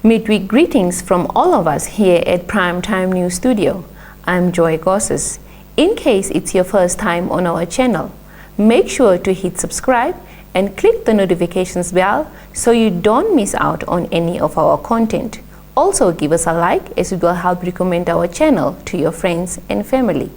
Midweek greetings from all of us here at Primetime News Studio. I'm Joy Gosses. In case it's your first time on our channel, make sure to hit subscribe and click the notifications bell so you don't miss out on any of our content. Also give us a like as it will help recommend our channel to your friends and family.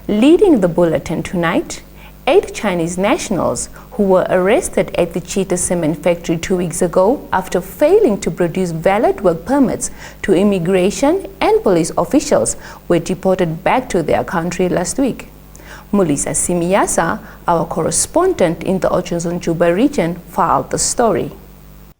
Leading the bulletin tonight, 8 Chinese nationals who were arrested at the Cheetah Cement factory 2 weeks ago after failing to produce valid work permits to immigration and police officials were deported back to their country last week. Mulisa Simiyasa, our correspondent in the Ochunzonjuba region, filed the story.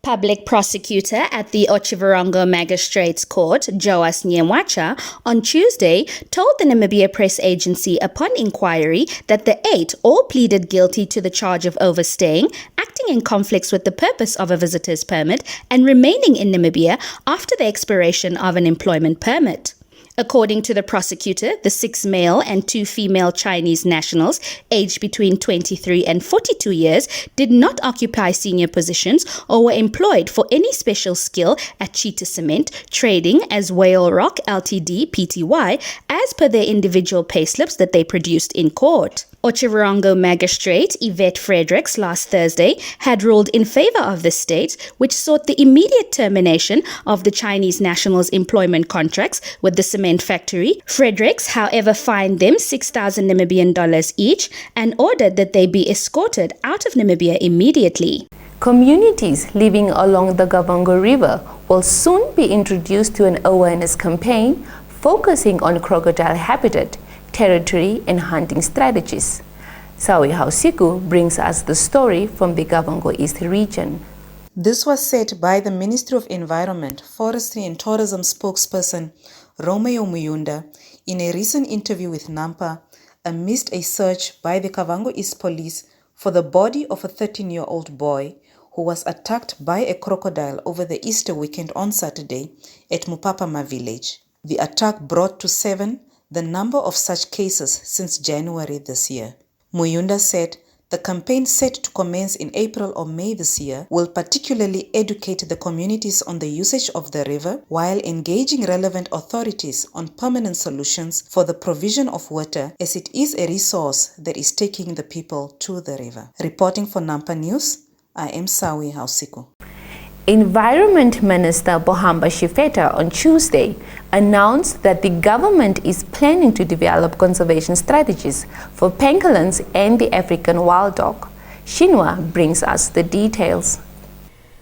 Public prosecutor at the Otjiwarongo Magistrates Court, Joas Nyemwacha, on Tuesday told the Namibia Press Agency upon inquiry that the 8 all pleaded guilty to the charge of overstaying, acting in conflicts with the purpose of a visitor's permit, and remaining in Namibia after the expiration of an employment permit. According to the prosecutor, the 6 male and 2 female Chinese nationals, aged between 23 and 42 years, did not occupy senior positions or were employed for any special skill at Cheetah Cement, trading as Whale Rock Ltd Pty, as per their individual payslips that they produced in court. Otjiwarongo Magistrate Yvette Fredericks last Thursday had ruled in favor of the state, which sought the immediate termination of the Chinese nationals' employment contracts with the cement factory. Fredericks, however, fined them 6,000 Namibian dollars each and ordered that they be escorted out of Namibia immediately. Communities living along the Kavango River will soon be introduced to an awareness campaign focusing on crocodile habitat, territory and hunting strategies. Sawi Hausiku brings us the story from the Kavango East region. This was said by the Ministry of Environment, Forestry and Tourism spokesperson Romeo Muyunda in a recent interview with Nampa amidst a search by the Kavango East Police for the body of a 13-year-old boy who was attacked by a crocodile over the Easter weekend on Saturday at Mupapama village. The attack brought to 7 the number of such cases since January this year. Muyunda said the campaign set to commence in April or May this year will particularly educate the communities on the usage of the river while engaging relevant authorities on permanent solutions for the provision of water, as it is a resource that is taking the people to the river. Reporting for Nampa News, I am Sawi Hausiku. Environment Minister Bohamba Shifeta on Tuesday announced that the government is planning to develop conservation strategies for pangolins and the African wild dog. Shinwa brings us the details.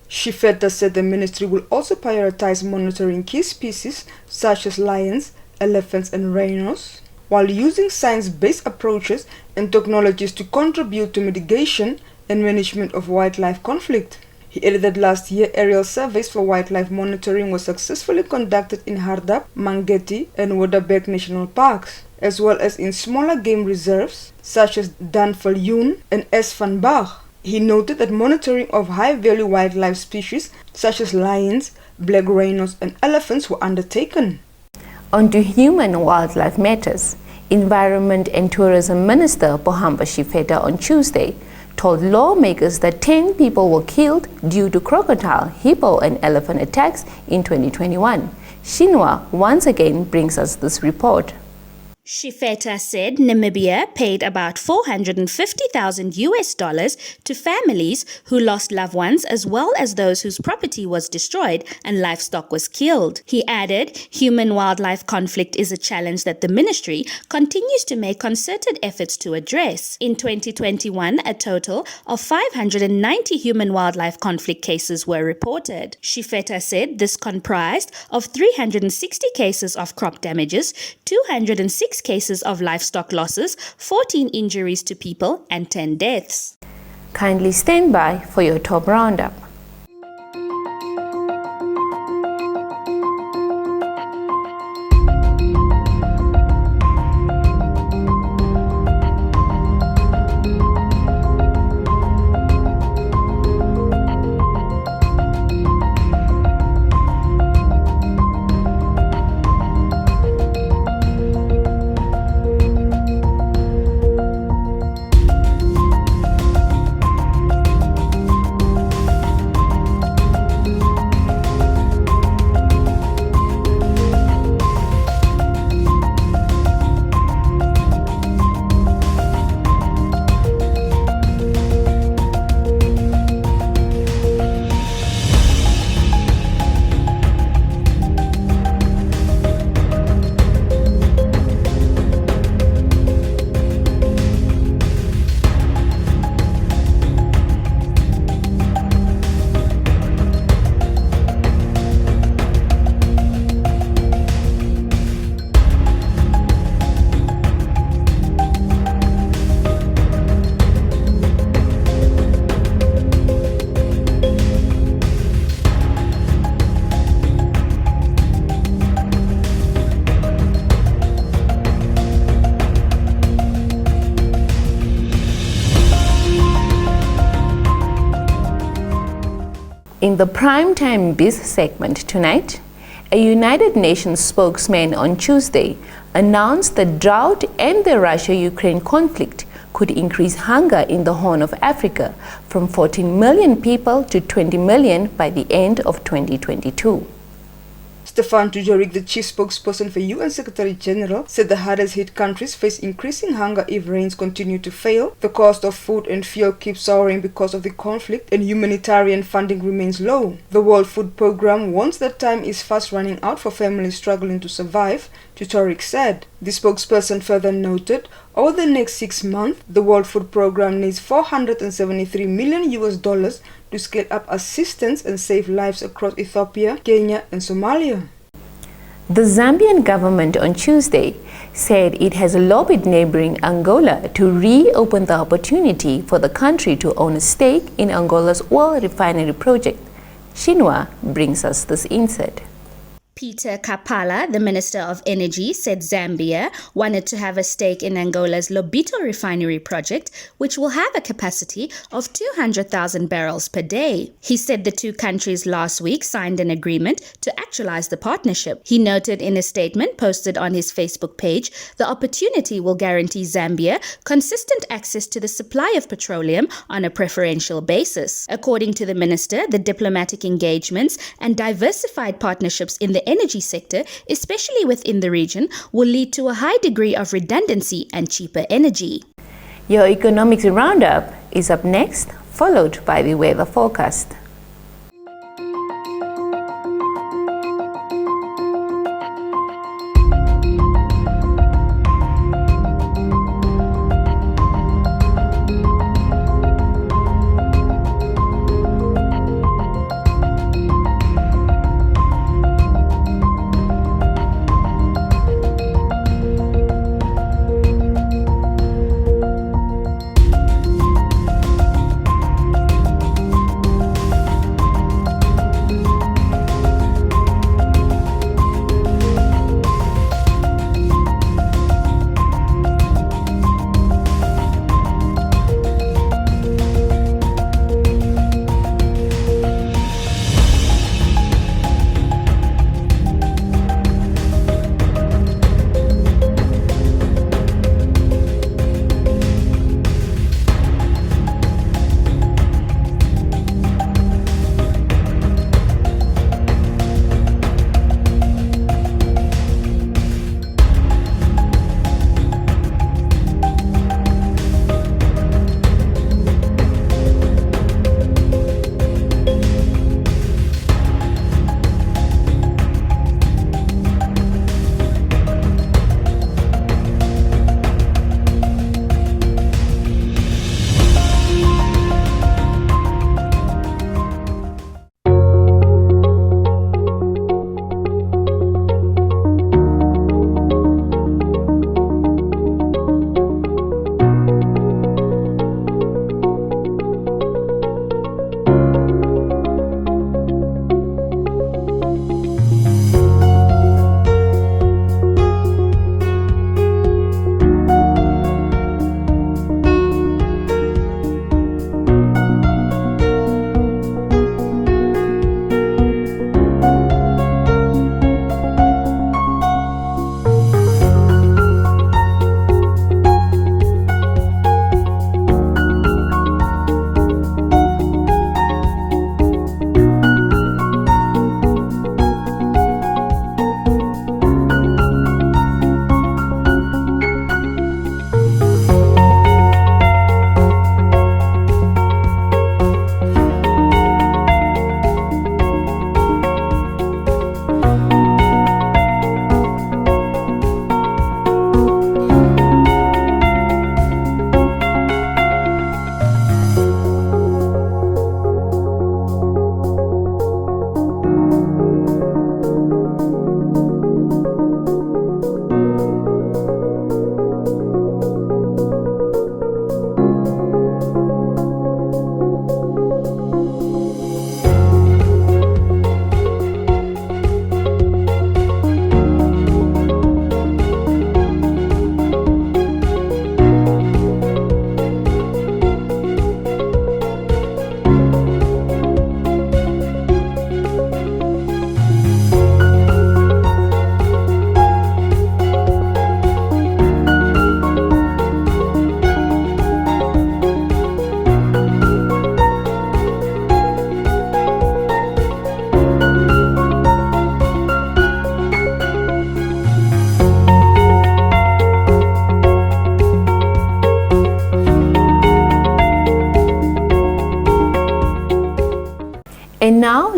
Shifeta said the ministry will also prioritize monitoring key species such as lions, elephants and rhinos, while using science-based approaches and technologies to contribute to mitigation and management of wildlife conflict. He added that last year, aerial surveys for wildlife monitoring were successfully conducted in Hardap, Mangeti and Waterberg National Parks, as well as in smaller game reserves such as Danviljoen and S van Baag. He noted that monitoring of high-value wildlife species such as lions, black rhinos and elephants were undertaken. On to human-wildlife matters. Environment and Tourism Minister Bohamba Shifeta on Tuesday told lawmakers that 10 people were killed due to crocodile, hippo and elephant attacks in 2021. Shinwa once again brings us this report. Shifeta said Namibia paid about $450,000 to families who lost loved ones as well as those whose property was destroyed and livestock was killed. He added, human-wildlife conflict is a challenge that the ministry continues to make concerted efforts to address. In 2021, a total of 590 human-wildlife conflict cases were reported. Shifeta said this comprised of 360 cases of crop damages, 206 cases of livestock losses, 14 injuries to people, and 10 deaths. Kindly stand by for your top roundup. In the Primetime Biz segment tonight, a United Nations spokesman on Tuesday announced that drought and the Russia-Ukraine conflict could increase hunger in the Horn of Africa from 14 million people to 20 million by the end of 2022. Stefan Dujarric, the chief spokesperson for UN Secretary General, said the hardest hit countries face increasing hunger if rains continue to fail, the cost of food and fuel keeps soaring because of the conflict, and humanitarian funding remains low. The World Food Programme warns that time is fast running out for families struggling to survive, Dujarric said. The spokesperson further noted, over the next 6 months, the World Food Programme needs $473 million to scale up assistance and save lives across Ethiopia, Kenya and Somalia. The Zambian government on Tuesday said it has lobbied neighboring Angola to reopen the opportunity for the country to own a stake in Angola's oil refinery project. Shinwa brings us this insight. Peter Kapala, the Minister of Energy, said Zambia wanted to have a stake in Angola's Lobito refinery project, which will have a capacity of 200,000 barrels per day. He said the two countries last week signed an agreement to actualize the partnership. He noted in a statement posted on his Facebook page, the opportunity will guarantee Zambia consistent access to the supply of petroleum on a preferential basis. According to the minister, the diplomatic engagements and diversified partnerships in the energy sector, especially within the region, will lead to a high degree of redundancy and cheaper energy. Your economics roundup is up next, followed by the weather forecast.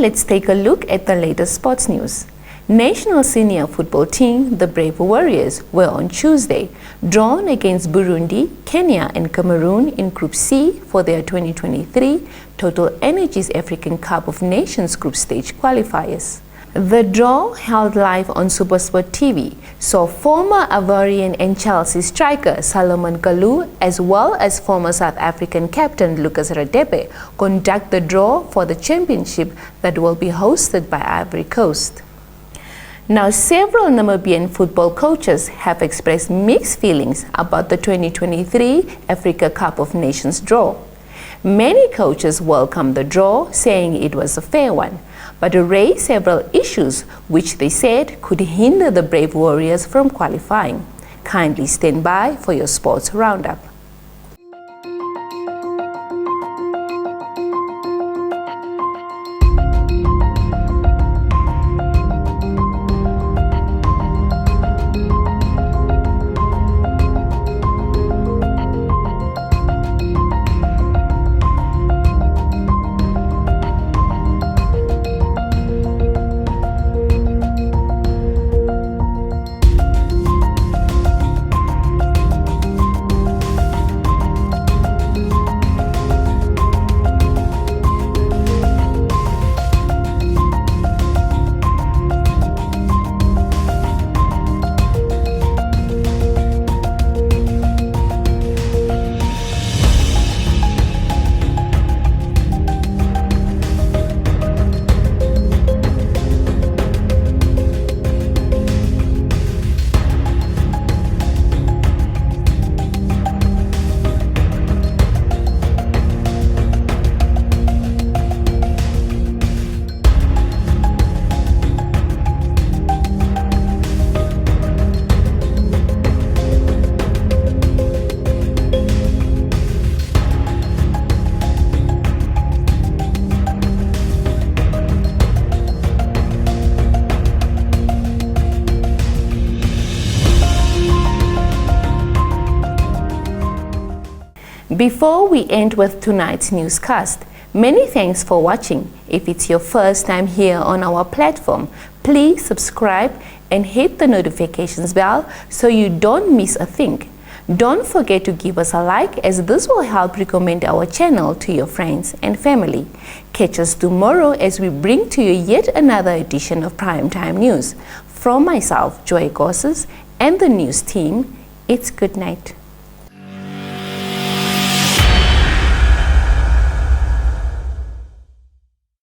let's take a look at the latest sports news. National senior football team, the Brave Warriors, were on Tuesday drawn against Burundi, Kenya and Cameroon in Group C for their 2023 Total Energies African Cup of Nations Group Stage qualifiers. The draw, held live on SuperSport TV, saw former Ivorian and Chelsea striker Salomon Kalou as well as former South African captain Lucas Radebe conduct the draw for the championship that will be hosted by Ivory Coast. Now, several Namibian football coaches have expressed mixed feelings about the 2023 Africa Cup of Nations draw. Many coaches welcomed the draw, saying it was a fair one, but raised several issues which they said could hinder the Brave Warriors from qualifying. Kindly stand by for your sports roundup. Before we end with tonight's newscast, many thanks for watching. If it's your first time here on our platform, please subscribe and hit the notifications bell so you don't miss a thing. Don't forget to give us a like, as this will help recommend our channel to your friends and family. Catch us tomorrow as we bring to you yet another edition of Primetime News. From myself, Joy Gosses, and the news team, it's good night.